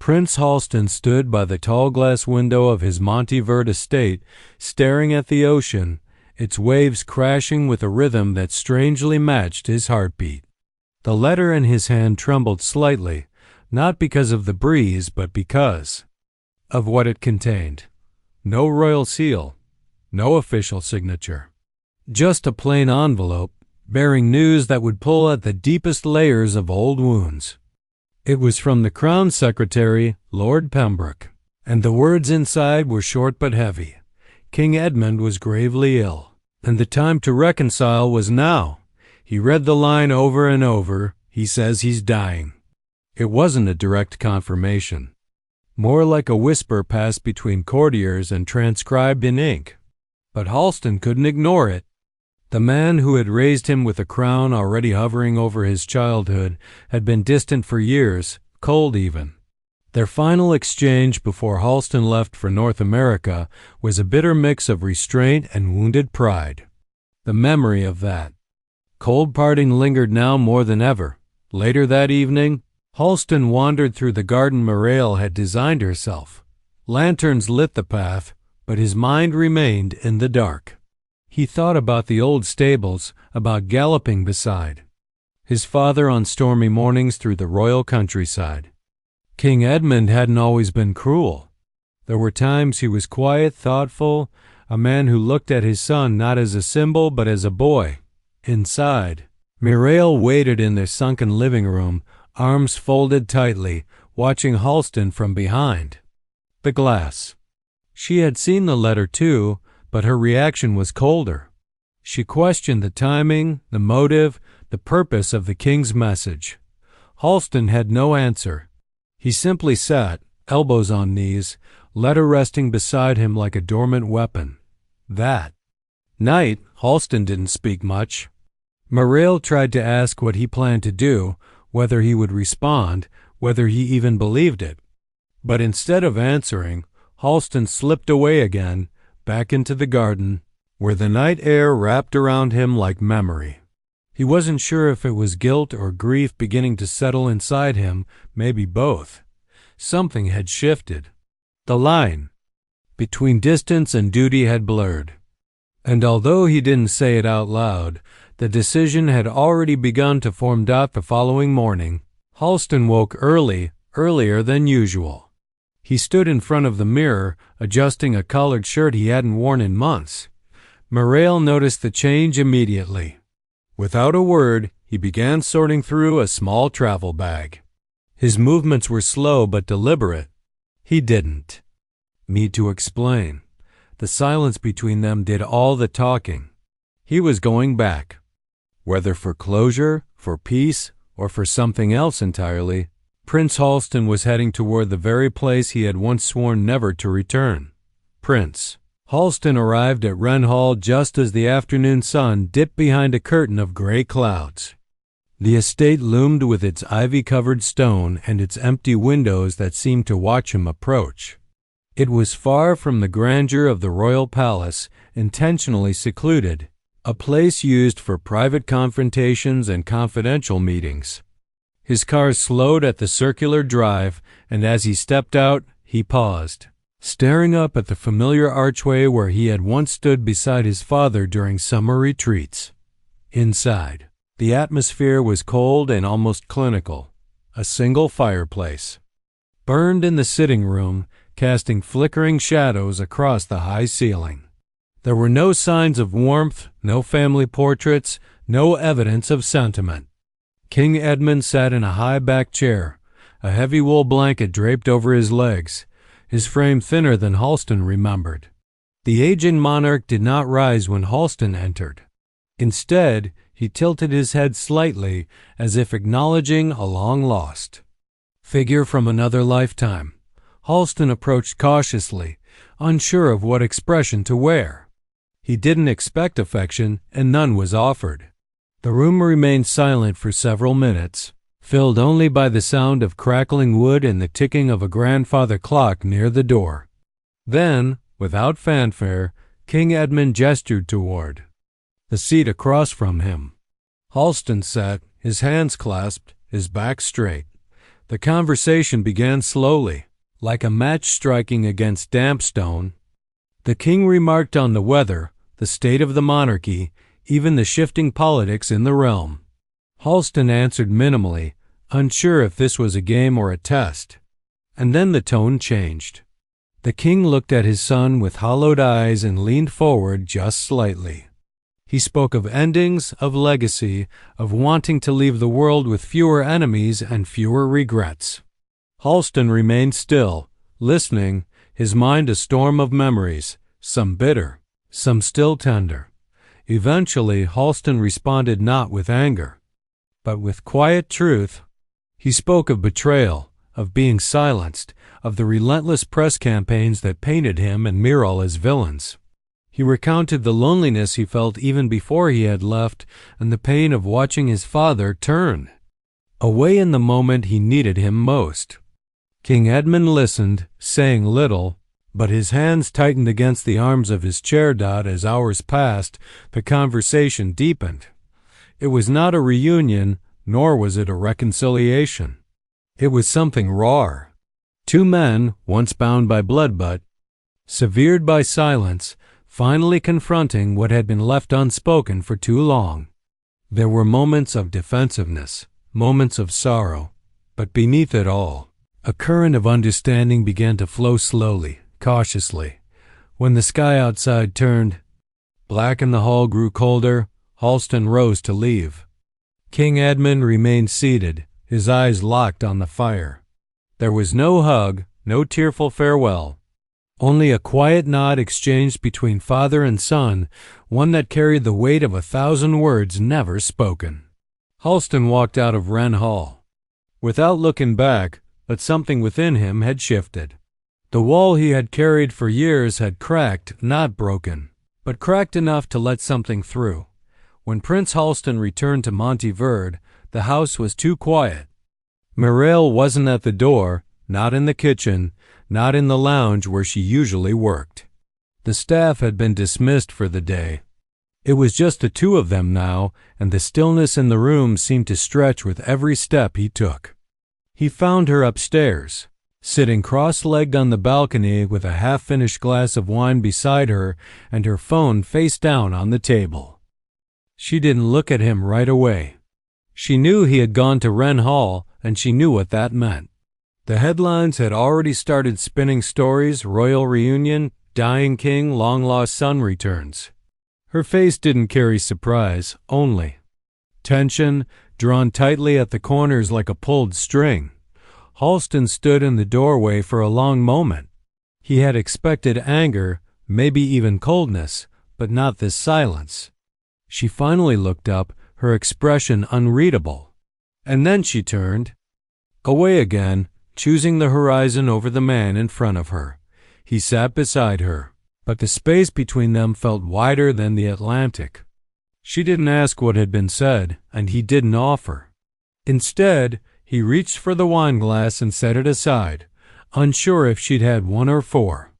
Prince Halston stood by the tall glass window of his Monte Verde estate, staring at the ocean, its waves crashing with a rhythm that strangely matched his heartbeat. The letter in his hand trembled slightly, not because of the breeze, but because of what it contained. No royal seal, no official signature. Just a plain envelope, bearing news that would pull at the deepest layers of old wounds. It was from the Crown Secretary, Lord Pembroke, and the words inside were short but heavy. King Edmund was gravely ill, and the time to reconcile was now. He read the line over and over. He says he's dying. It wasn't a direct confirmation. More like a whisper passed between courtiers and transcribed in ink. But Halston couldn't ignore it. The man who had raised him with a crown already hovering over his childhood had been distant for years, cold even. Their final exchange before Halston left for North America was a bitter mix of restraint and wounded pride. The memory of that cold parting lingered now more than ever. Later that evening, Halston wandered through the garden Mireille had designed herself. Lanterns lit the path, but his mind remained in the dark. He thought about the old stables, about galloping beside his father on stormy mornings through the royal countryside. King Edmund hadn't always been cruel. There were times he was quiet, thoughtful, a man who looked at his son not as a symbol but as a boy. Inside, Mireille waited in their sunken living room, arms folded tightly, watching Halston from behind the glass. She had seen the letter too, but her reaction was colder. She questioned the timing, the motive, the purpose of the king's message. Halston had no answer. He simply sat, elbows on knees, letter resting beside him like a dormant weapon. That night, Halston didn't speak much. Mireille tried to ask what he planned to do, whether he would respond, whether he even believed it. But instead of answering, Halston slipped away again, back into the garden, where the night air wrapped around him like memory. He wasn't sure if it was guilt or grief beginning to settle inside him, maybe both. Something had shifted. The line between distance and duty had blurred. And although he didn't say it out loud, the decision had already begun to form. The following morning, Halston woke earlier than usual. He stood in front of the mirror, adjusting a collared shirt he hadn't worn in months. Mireille noticed the change immediately. Without a word, he began sorting through a small travel bag. His movements were slow but deliberate. He didn't need to explain. The silence between them did all the talking. He was going back. Whether for closure, for peace, or for something else entirely, Prince Halston was heading toward the very place he had once sworn never to return. Prince Halston arrived at Wren Hall just as the afternoon sun dipped behind a curtain of gray clouds. The estate loomed with its ivy-covered stone and its empty windows that seemed to watch him approach. It was far from the grandeur of the royal palace, intentionally secluded, a place used for private confrontations and confidential meetings. His car slowed at the circular drive, and as he stepped out, he paused, staring up at the familiar archway where he had once stood beside his father during summer retreats. Inside, the atmosphere was cold and almost clinical. A single fireplace burned in the sitting room, casting flickering shadows across the high ceiling. There were no signs of warmth, no family portraits, no evidence of sentiment. King Edmund sat in a high-backed chair, a heavy wool blanket draped over his legs, his frame thinner than Halston remembered. The aging monarch did not rise when Halston entered. Instead, he tilted his head slightly, as if acknowledging a long-lost figure from another lifetime. Halston approached cautiously, unsure of what expression to wear. He didn't expect affection, and none was offered. The room remained silent for several minutes, filled only by the sound of crackling wood and the ticking of a grandfather clock near the door. Then, without fanfare, King Edmund gestured toward the seat across from him. Halston sat, his hands clasped, his back straight. The conversation began slowly, like a match striking against damp stone. The king remarked on the weather, the state of the monarchy, even the shifting politics in the realm. Halston answered minimally, unsure if this was a game or a test. And then the tone changed. The king looked at his son with hollowed eyes and leaned forward just slightly. He spoke of endings, of legacy, of wanting to leave the world with fewer enemies and fewer regrets. Halston remained still, listening, his mind a storm of memories, some bitter, some still tender. Eventually, Halston responded not with anger, but with quiet truth. He spoke of betrayal, of being silenced, of the relentless press campaigns that painted him and Mireille as villains. He recounted the loneliness he felt even before he had left and the pain of watching his father turn away in the moment he needed him most. King Edmund listened, saying little, but his hands tightened against the arms of his chair. As hours passed, the conversation deepened. It was not a reunion, nor was it a reconciliation. It was something raw. Two men, once bound by blood but severed by silence, finally confronting what had been left unspoken for too long. There were moments of defensiveness, moments of sorrow, but beneath it all, a current of understanding began to flow slowly, cautiously. When the sky outside turned black and the hall grew colder, Halston rose to leave. King Edmund remained seated, his eyes locked on the fire. There was no hug, no tearful farewell. Only a quiet nod exchanged between father and son, one that carried the weight of 1,000 words never spoken. Halston walked out of Wren Hall without looking back, but something within him had shifted. The wall he had carried for years had cracked, not broken, but cracked enough to let something through. When Prince Halston returned to Monte Verde, the house was too quiet. Mireille wasn't at the door, not in the kitchen, not in the lounge where she usually worked. The staff had been dismissed for the day. It was just the two of them now, and the stillness in the room seemed to stretch with every step he took. He found her upstairs, sitting cross-legged on the balcony with a half-finished glass of wine beside her and her phone face down on the table. She didn't look at him right away. She knew he had gone to Wren Hall, and she knew what that meant. The headlines had already started spinning stories: royal reunion, dying king, long-lost son returns. Her face didn't carry surprise, only tension, drawn tightly at the corners like a pulled string. Halston stood in the doorway for a long moment. He had expected anger, maybe even coldness, but not this silence. She finally looked up, her expression unreadable. And then she turned away again, choosing the horizon over the man in front of her. He sat beside her, but the space between them felt wider than the Atlantic. She didn't ask what had been said, and he didn't offer. Instead, he reached for the wine glass and set it aside, unsure if she'd had one or four.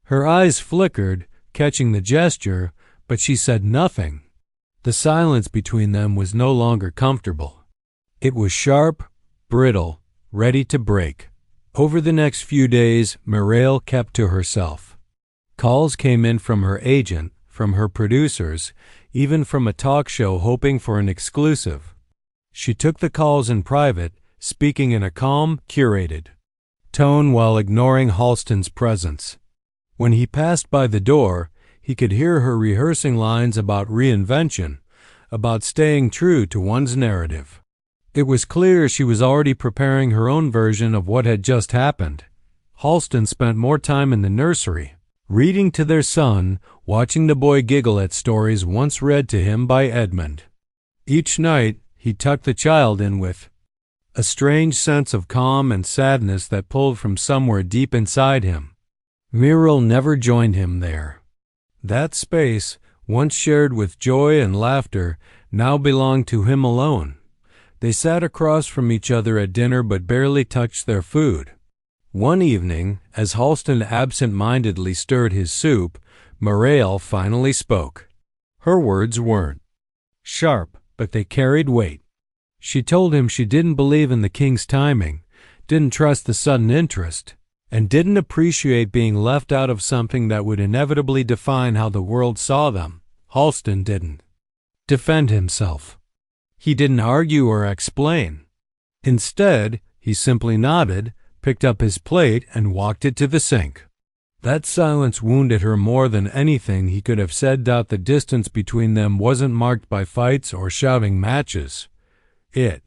Her eyes flickered, catching the gesture, but she said nothing. The silence between them was no longer comfortable. It was sharp, brittle, ready to break. Over the next few days, Mireille kept to herself. Calls came in from her agent, from her producers, even from a talk show hoping for an exclusive. She took the calls in private, speaking in a calm, curated tone while ignoring Halston's presence. When he passed by the door, he could hear her rehearsing lines about reinvention, about staying true to one's narrative. It was clear she was already preparing her own version of what had just happened. Halston spent more time in the nursery, reading to their son, watching the boy giggle at stories once read to him by Edmund. Each night, he tucked the child in with a strange sense of calm and sadness that pulled from somewhere deep inside him. Mireille never joined him there. That space, once shared with joy and laughter, now belonged to him alone. They sat across from each other at dinner but barely touched their food. One evening, as Halston absent-mindedly stirred his soup, Mireille finally spoke. Her words weren't sharp, but they carried weight. She told him she didn't believe in the king's timing, didn't trust the sudden interest, and didn't appreciate being left out of something that would inevitably define how the world saw them. Halston didn't defend himself. He didn't argue or explain. Instead, he simply nodded, picked up his plate, and walked it to the sink. That silence wounded her more than anything he could have said. The distance between them wasn't marked by fights or shouting matches. It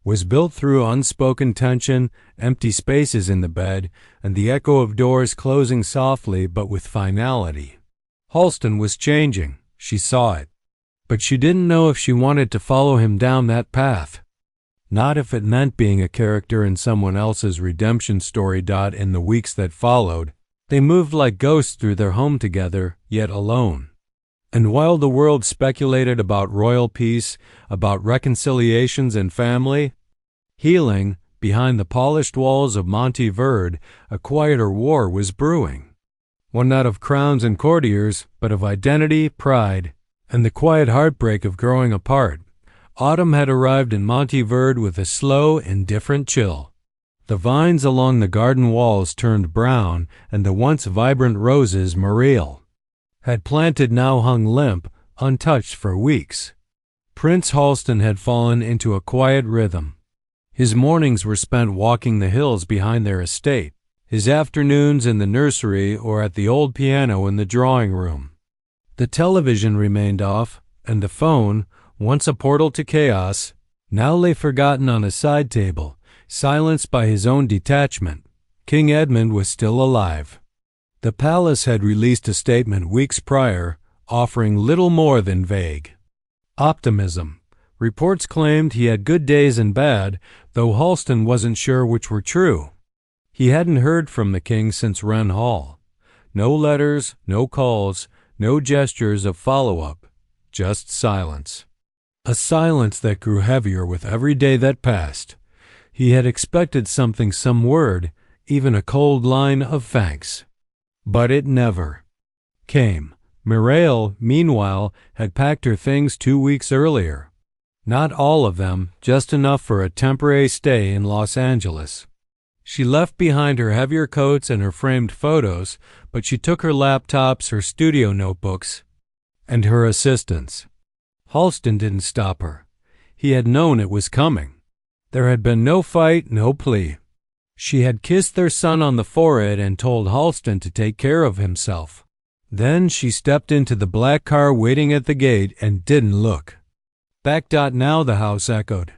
was built through unspoken tension, empty spaces in the bed, and the echo of doors closing softly but with finality. Halston was changing. She saw it. But she didn't know if she wanted to follow him down that path. Not if it meant being a character in someone else's redemption story. In the weeks that followed, they moved like ghosts through their home together, yet alone. And while the world speculated about royal peace, about reconciliations and family healing, behind the polished walls of Monte Verde, a quieter war was brewing. One not of crowns and courtiers, but of identity, pride, and the quiet heartbreak of growing apart. Autumn had arrived in Monte Verde with a slow, indifferent chill. The vines along the garden walls turned brown, and the once vibrant roses Mireille had planted now hung limp, untouched for weeks. Prince Halston had fallen into a quiet rhythm. His mornings were spent walking the hills behind their estate, his afternoons in the nursery or at the old piano in the drawing room. The television remained off, and the phone, once a portal to chaos, now lay forgotten on a side table, silenced by his own detachment. King Edmund was still alive. The palace had released a statement weeks prior, offering little more than vague optimism. Reports claimed he had good days and bad, though Halston wasn't sure which were true. He hadn't heard from the king since Wren Hall. No letters, no calls, no gestures of follow-up, just silence. A silence that grew heavier with every day that passed. He had expected something, some word, even a cold line of thanks. But it never came. Mireille, meanwhile, had packed her things 2 weeks earlier. Not all of them, just enough for a temporary stay in Los Angeles. She left behind her heavier coats and her framed photos, but she took her laptops, her studio notebooks, and her assistants. Halston didn't stop her. He had known it was coming. There had been no fight, no plea. She had kissed their son on the forehead and told Halston to take care of himself. Then she stepped into the black car waiting at the gate and didn't look back. Now the house echoed.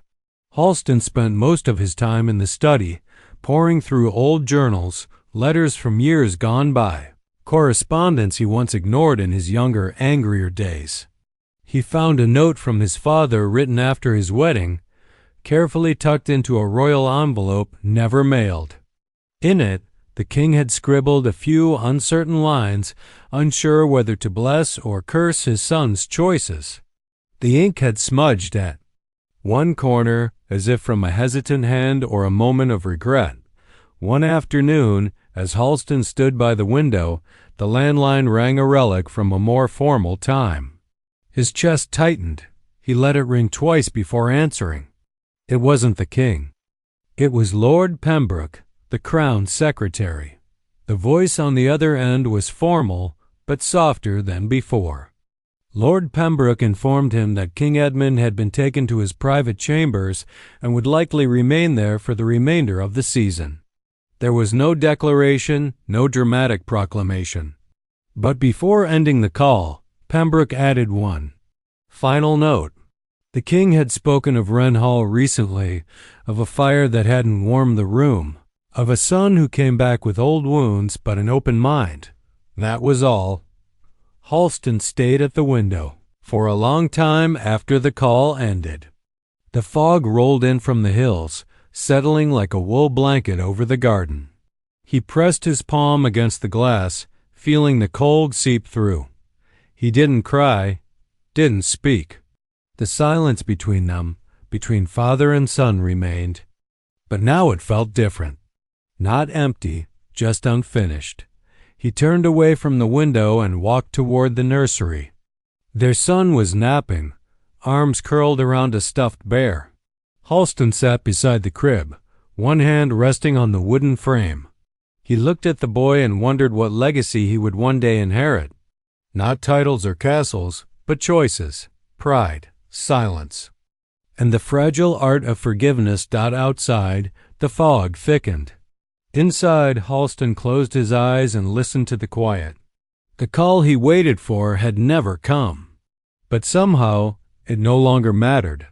Halston spent most of his time in the study, poring through old journals, letters from years gone by, correspondence he once ignored in his younger, angrier days. He found a note from his father written after his wedding, carefully tucked into a royal envelope never mailed. In it, the king had scribbled a few uncertain lines, unsure whether to bless or curse his son's choices. The ink had smudged at one corner, as if from a hesitant hand or a moment of regret. One afternoon, as Halston stood by the window, the landline rang, a relic from a more formal time. His chest tightened. He let it ring twice before answering. It wasn't the king. It was Lord Pembroke, the Crown Secretary. The voice on the other end was formal, but softer than before. Lord Pembroke informed him that King Edmund had been taken to his private chambers and would likely remain there for the remainder of the season. There was no declaration, no dramatic proclamation. But before ending the call, Pembroke added one final note. The king had spoken of Wren Hall recently, of a fire that hadn't warmed the room, of a son who came back with old wounds but an open mind. That was all. Halston stayed at the window for a long time after the call ended. The fog rolled in from the hills, settling like a wool blanket over the garden. He pressed his palm against the glass, feeling the cold seep through. He didn't cry, didn't speak. The silence between them, between father and son, remained. But now it felt different. Not empty, just unfinished. He turned away from the window and walked toward the nursery. Their son was napping, arms curled around a stuffed bear. Halston sat beside the crib, one hand resting on the wooden frame. He looked at the boy and wondered what legacy he would one day inherit. Not titles or castles, but choices, pride, silence, and the fragile art of forgiveness. Outside, the fog thickened. Inside, Halston closed his eyes and listened to the quiet. The call he waited for had never come. But somehow, it no longer mattered.